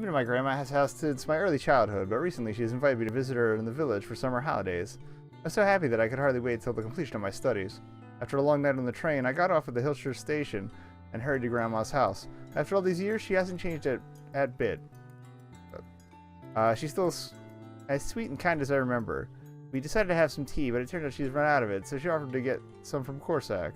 I've been at my grandma's house since my early childhood, but recently she has invited me to visit her in the village for summer holidays. I was so happy that I could hardly wait until the completion of my studies. After a long night on the train, I got off at the Hillshire station and hurried to Grandma's house. After all these years, she hasn't changed a bit. She's still as sweet and kind as I remember. We decided to have some tea, but it turned out she's run out of it, so she offered to get some from Corsac.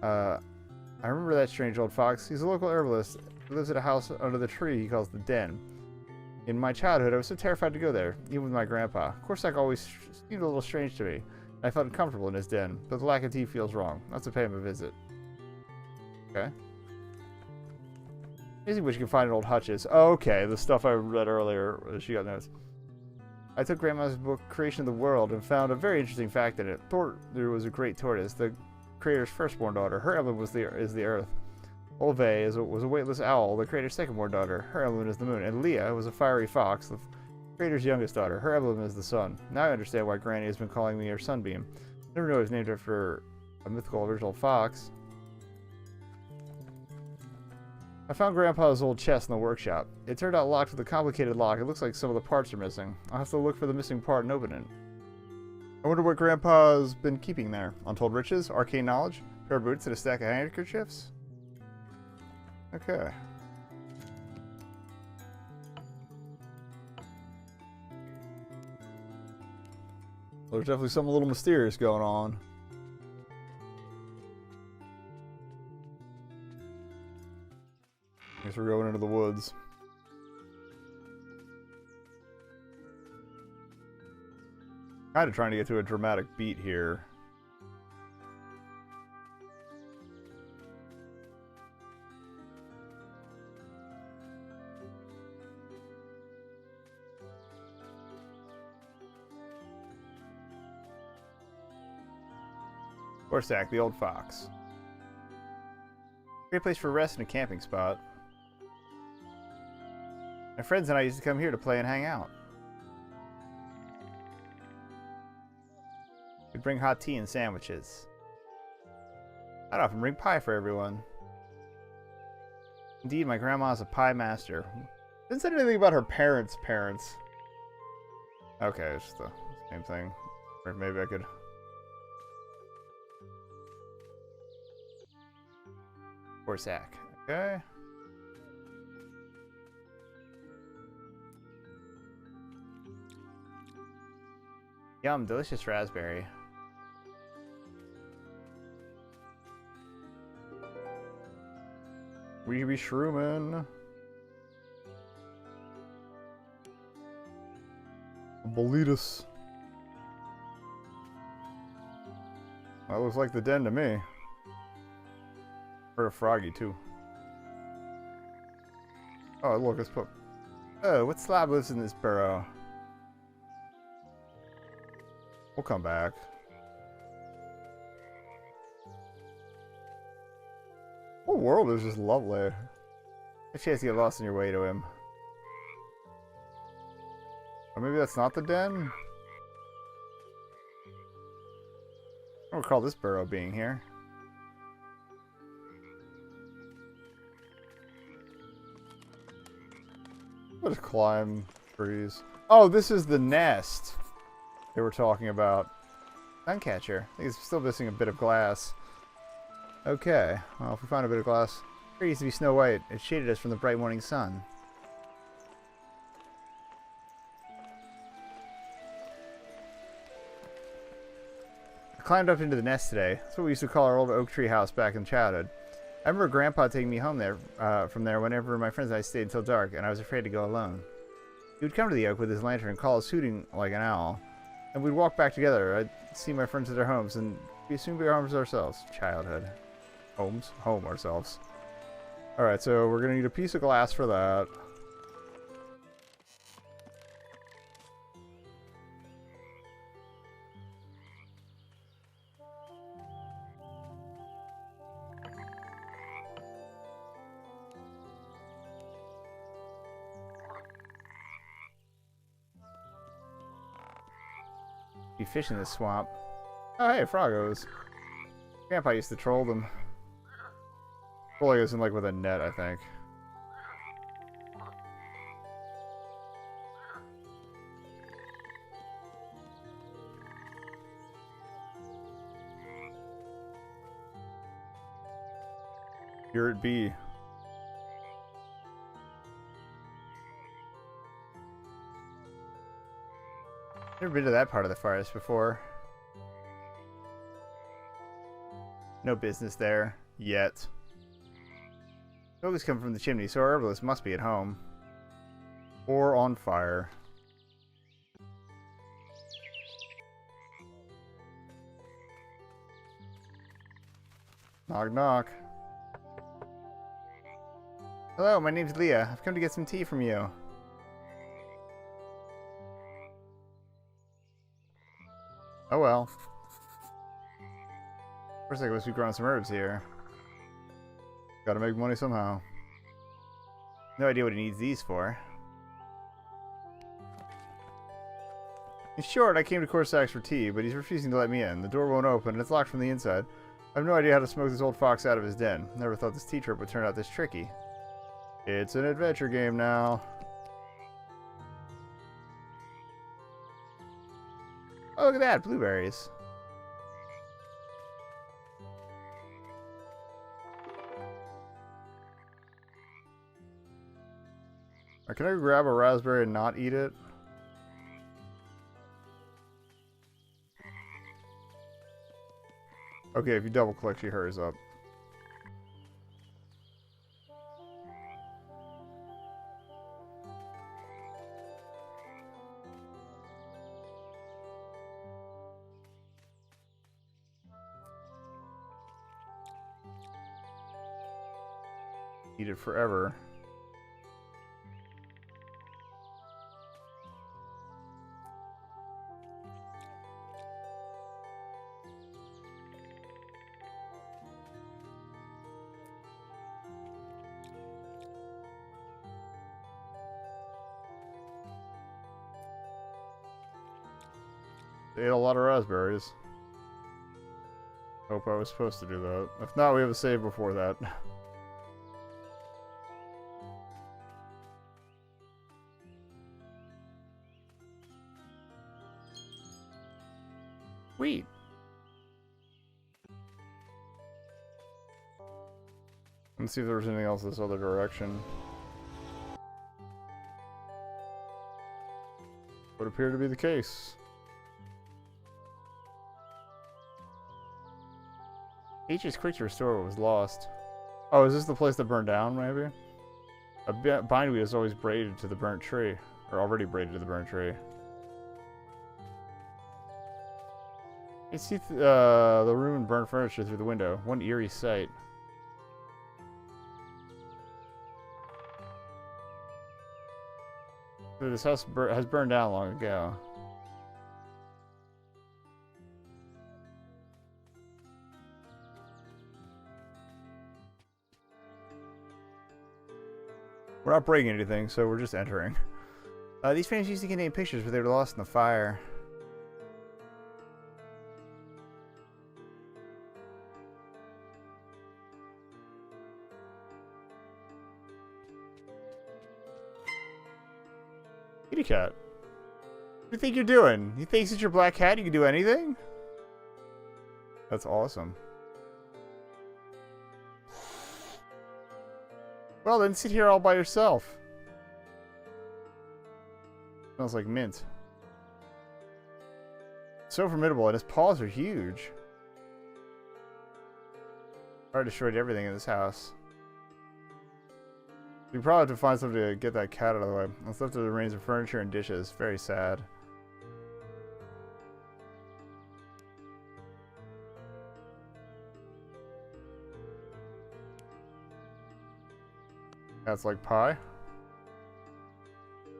I remember that strange old fox. He's a local herbalist who lives at a house under the tree he calls the Den. In my childhood, I was so terrified to go there, even with my grandpa. Corsac always seemed a little strange to me, and I felt uncomfortable in his den, but the lack of tea feels wrong. Not to pay him a visit. Okay. Amazing what you can find in old hutches. Oh, okay, the stuff I read earlier. She got notes. I took Grandma's book, Creation of the World, and found a very interesting fact in it. There was a great tortoise, the creator's firstborn daughter. Her emblem is the earth. Olve was a weightless owl, the creator's second-born daughter. Her emblem is the moon. And Leah was a fiery fox, the creator's youngest daughter. Her emblem is the sun. Now I understand why Granny has been calling me her sunbeam. I never knew it was named after a mythical original fox. I found Grandpa's old chest in the workshop. It turned out locked with a complicated lock. It looks like some of the parts are missing. I'll have to look for the missing part and open it. I wonder what Grandpa's been keeping there. Untold riches, arcane knowledge, a pair of boots, and a stack of handkerchiefs? Okay. There's definitely something a little mysterious going on. I guess we're going into the woods. Kind of trying to get to a dramatic beat here. Corsac, the old fox. Great place for rest and a camping spot. My friends and I used to come here to play and hang out. We'd bring hot tea and sandwiches. I'd often bring pie for everyone. Indeed, my grandma's a pie master. Didn't say anything about her parents' parents. Okay, it's just the same thing. Or maybe I could... Corsac. Okay. Yum, delicious raspberry. We be shrooming. Bolitas. That looks like the den to me. Or a froggy too. Oh look, let's put... Oh, what slab lives in this burrow? We'll come back. The whole world is just lovely. A chance to get lost on your way to him. Or maybe that's not the den? I don't recall this burrow being here. I'll just climb trees. Oh, this is the nest they were talking about. Suncatcher. I think it's still missing a bit of glass. Okay. Well, if we find a bit of glass. It used to be snow white. It shaded us from the bright morning sun. I climbed up into the nest today. That's what we used to call our old oak tree house back in childhood. I remember Grandpa taking me home there, from there whenever my friends and I stayed until dark, and I was afraid to go alone. He would come to the oak with his lantern and call us hooting like an owl. And we'd walk back together. I'd see my friends at their homes, and we'd soon be homes ourselves. Childhood. Homes? Home ourselves. Alright, so we're going to need a piece of glass for that. Be fish in this swamp. Oh, hey, froggos. Grandpa used to troll them. Trolling isn't like with a net, I think. Here it be. Never been to that part of the forest before. No business there. Yet. Smoke is coming from the chimney, so our herbalist must be at home. Or on fire. Knock knock. Hello, my name's Leah. I've come to get some tea from you. Oh well. First I guess we've grown some herbs here. Gotta make money somehow. No idea what he needs these for. In short, I came to Corsac's for tea, but he's refusing to let me in. The door won't open, and it's locked from the inside. I have no idea how to smoke this old fox out of his den. Never thought this tea trip would turn out this tricky. It's an adventure game now. Oh, look at that! Blueberries. Can I grab a raspberry and not eat it? Okay, if you double click, she hurries up. Eat it forever. They ate a lot of raspberries. Hope I was supposed to do that. If not, we have a save before that. Sweet. Let's see if there's anything else this other direction. Would appear to be the case. H is quick to restore what was lost. Oh, is this the place that burned down, maybe? A bindweed is always braided to the burnt tree. Or already braided to the burnt tree. You see the ruined burnt furniture through the window. One eerie sight. This house has burned down long ago. We're not breaking anything, so we're just entering. These frames used to contain pictures, but they were lost in the fire. Kitty cat. What do you think you're doing? You think since you're black cat you can do anything? That's awesome. Well, then sit here all by yourself. Smells like mint. So formidable, and his paws are huge. I destroyed everything in this house. We probably have to find something to get that cat out of the way. What's left of the remains of furniture and dishes. Very sad. That's like pie. I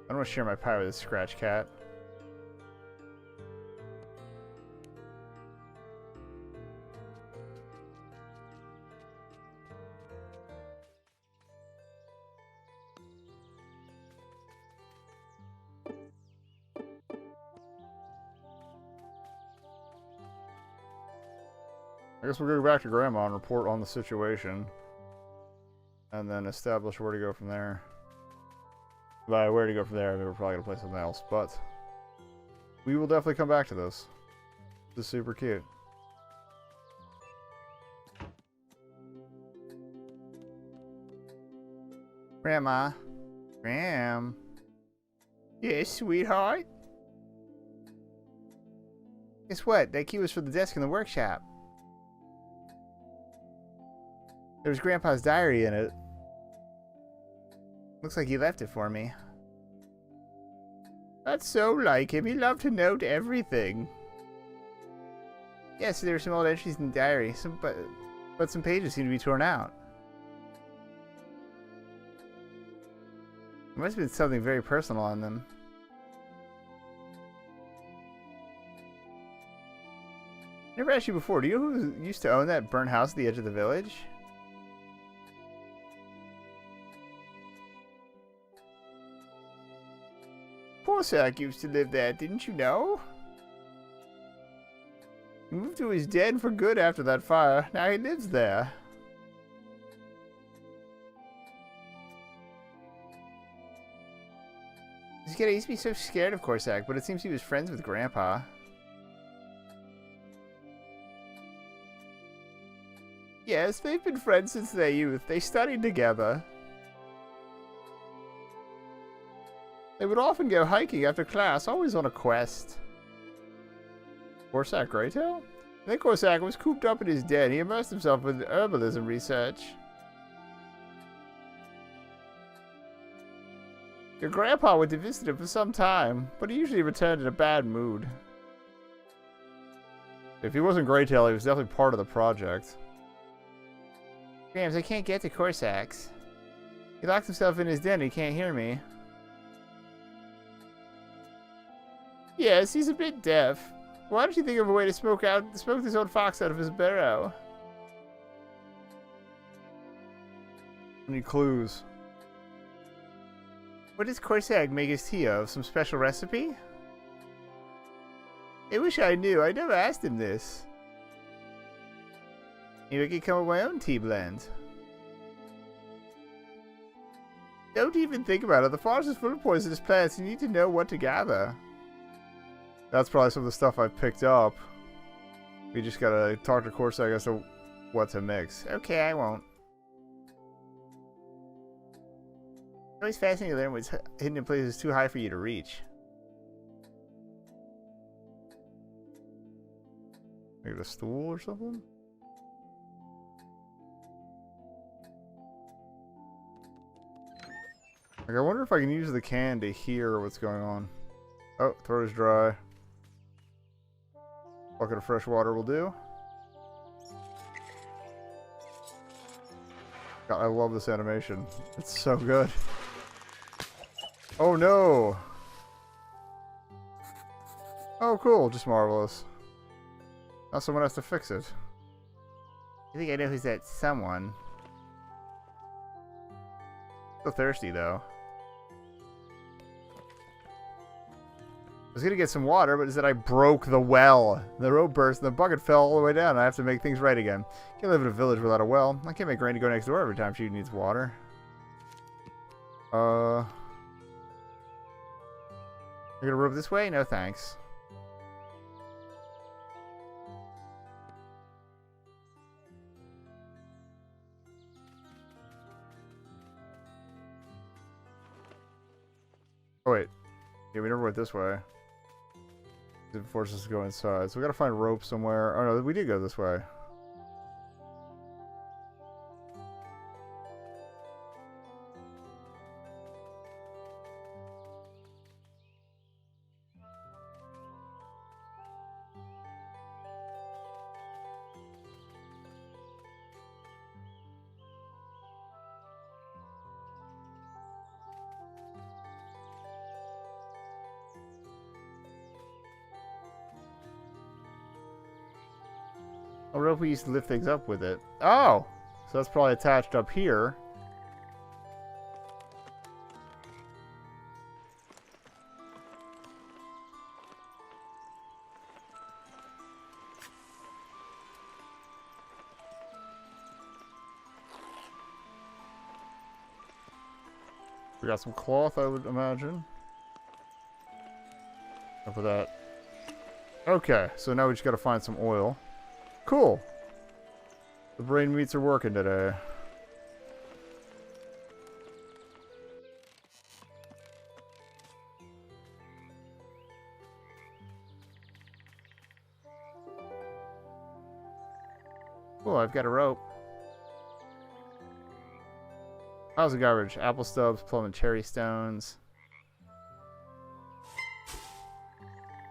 don't want to share my pie with a scratch cat. I guess we'll go back to Grandma and report on the situation. And then establish where to go from there. By where to go from there, I mean, we're probably going to play something else. But we will definitely come back to this. This is super cute. Grandma. Gram. Yes, sweetheart? Guess what? That key was for the desk in the workshop. There was Grandpa's diary in it. Looks like he left it for me. That's so like him. He loved to note everything. Yes, there were some old entries in the diary, but some pages seem to be torn out. There must have been something very personal on them. Never asked you before, do you know who used to own that burnt house at the edge of the village? Porsack used to live there, didn't you know? He moved to his den for good after that fire. Now he lives there. I used to be so scared of Corsac, but it seems he was friends with Grandpa. Yes, they've been friends since their youth. They studied together. They would often go hiking after class, always on a quest. Corsac Greytail? I think Corsac was cooped up in his den. He immersed himself in herbalism research. Your grandpa went to visit him for some time, but he usually returned in a bad mood. If he wasn't Greytail, he was definitely part of the project. Grams, I can't get to Corsac's. He locked himself in his den. He can't hear me. Yes, he's a bit deaf. Why don't you think of a way to smoke this old fox out of his burrow? Any clues? What does Corsac make his tea of? Some special recipe? I wish I knew. I never asked him this. Maybe I could come up with my own tea blend. Don't even think about it. The forest is full of poisonous plants. You need to know what to gather. That's probably some of the stuff I've picked up. We just gotta talk to Corsac as to what to mix. Okay, I won't. It's always fascinating to learn what's hidden in places too high for you to reach. Maybe a stool or something? Like, I wonder if I can use the can to hear what's going on. Oh, throat is dry. Bucket of fresh water will do. God, I love this animation. It's so good. Oh no! Oh cool, just marvelous. Now someone has to fix it. I think I know who's that someone. Still thirsty though. I was gonna get some water, but instead I broke the well. The rope burst and the bucket fell all the way down. I have to make things right again. Can't live in a village without a well. I can't make Granny go next door every time she needs water. You gonna rope this way? No thanks. Oh wait. Yeah, we never went this way. It forces us to go inside. So we gotta find rope somewhere. Oh no, we did go this way. A rope we used to lift things up with it. Oh! So that's probably attached up here. We got some cloth, I would imagine. Up with that. Okay, so now we just gotta find some oil. Cool. The brain meats are working today. Oh, I've got a rope. Piles of garbage. Apple stubs, plum and cherry stones.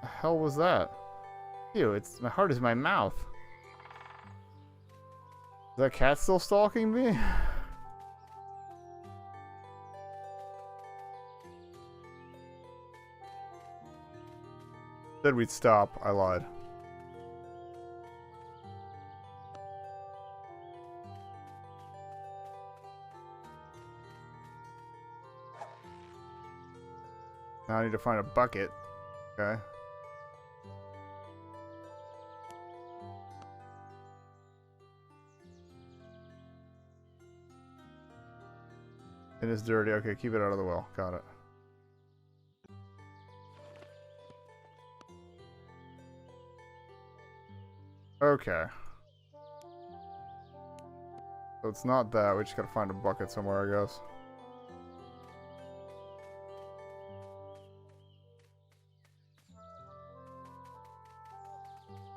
The hell was that? Ew, my heart is in my mouth. Is that cat still stalking me? Said we'd stop. I lied. Now I need to find a bucket. Okay. It is dirty. Okay, keep it out of the well. Got it. Okay. So it's not that. We just gotta find a bucket somewhere, I guess.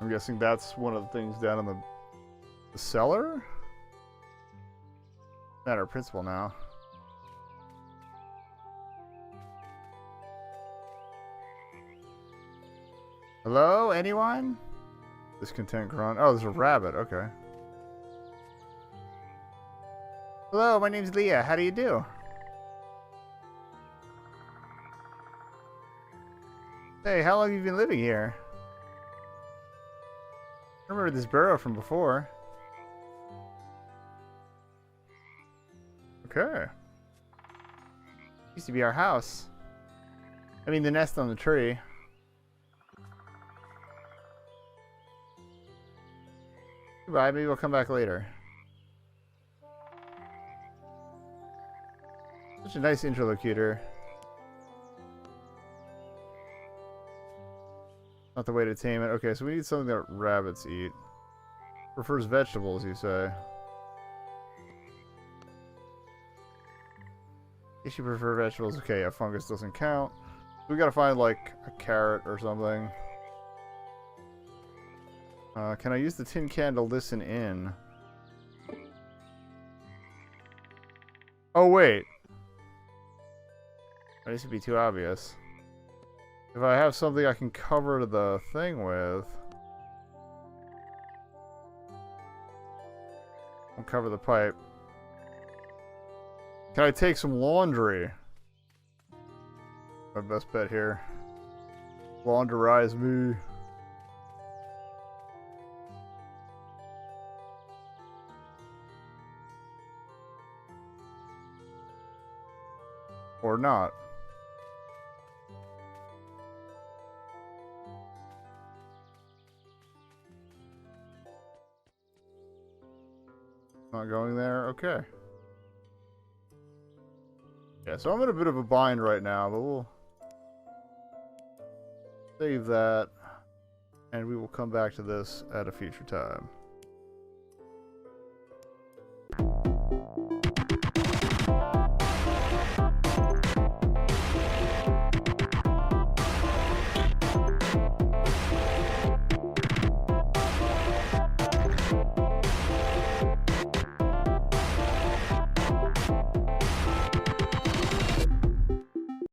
I'm guessing that's one of the things down in the cellar? Matter of principle now. Hello? Anyone? Discontent grunt. Oh, there's a rabbit. Okay. Hello, my name's Leah. How do you do? Hey, how long have you been living here? I remember this burrow from before. Okay. Used to be our house. I mean, the nest on the tree. Goodbye, maybe we'll come back later. Such a nice interlocutor. Not the way to tame it. Okay, so we need something that rabbits eat. Prefers vegetables, you say. Guess you prefer vegetables. Okay, yeah, fungus doesn't count. We gotta find, like, a carrot or something. Can I use the tin can to listen in? Oh, wait. This would be too obvious. If I have something I can cover the thing with... I'll cover the pipe. Can I take some laundry? My best bet here. Launderize me. Or not. Not going there? Okay. Yeah, so I'm in a bit of a bind right now, but we'll save that, and we will come back to this at a future time.